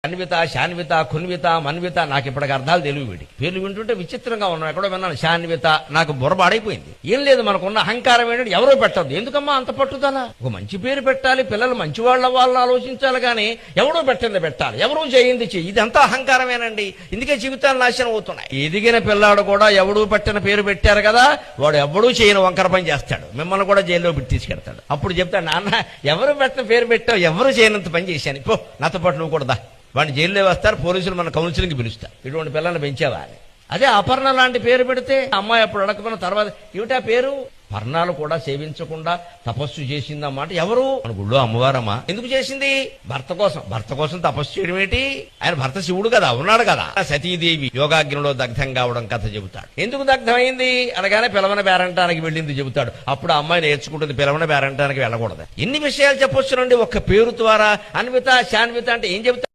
అన్విత, శాన్విత, కున్విత, మన్విత, నాకు ఇప్పటికి అర్థాలు తెలివి వీడికి. పేర్లు వింటుంటే విచిత్రంగా ఉన్నాను. ఎక్కడో విన్నాను శాన్విత, నాకు బుర్రబాడైపోయింది. ఏం లేదు, మనకున్న అహంకారం ఏంటంటే ఎవరో పెట్టద్దు. ఎందుకమ్మా అంత పట్టుదల? ఒక మంచి పేరు పెట్టాలి, పిల్లలు మంచి వాళ్ళని ఆలోచించాలి, కానీ ఎవడో పెట్టింది పెట్టాలి, ఎవరూ చేయింది చెయ్యి, ఇదంతా అహంకారమేనండి. ఇందుకే జీవితాలు నాశనం అవుతున్నాయి. ఎదిగిన పిల్లాడు కూడా ఎవడూ పెట్టిన పేరు పెట్టారు కదా, వాడు ఎవడూ చేయని వంకర పని చేస్తాడు, మిమ్మల్ని కూడా జైల్లో పెట్టి తీసుకెడతాడు. అప్పుడు చెప్తాడు, నాన్న ఎవరు పెట్టిన పేరు పెట్టావు, ఎవరు చేయనంత పని చేశాను, పో నాతో పాటు నువ్వు కూడా దా. వాడిని జైల్లో వేస్తారు, పోలీసులు మన కౌన్సిలింగ్ పిలుస్తారు, ఇటువంటి పిల్లల్ని పెంచేవా అని. అదే అపర్ణ లాంటి పేరు పెడితే అమ్మాయి అప్పుడు అడగకున్న తర్వాత ఏమిటా పేరు? పర్ణాలు కూడా సేవించకుండా తపస్సు చేసిందన్నమాట. ఎవరు? మన గుళ్ళో అమ్మవారమ్మా. ఎందుకు చేసింది? భర్త కోసం. భర్త కోసం తపస్సు చేయడం ఏంటి? ఆయన భర్త శివుడు కదా, ఉన్నాడు కదా. సతీదేవి యోగాగ్నిలో దగ్ధం కావడం కథ చెబుతాడు. ఎందుకు దగ్ధమైంది అనగానే పిలవన బేరంటానికి వెళ్ళింది చెబుతాడు. అప్పుడు ఆ అమ్మాయి నేర్చుకుంటుంది, పిలవన బేరంటానికి వెళ్ళకూడదు. ఎన్ని విషయాలు చెప్పొచ్చునండి ఒక్క పేరు ద్వారా. అన్విత, శాన్విత అంటే ఏం చెబుతాడు?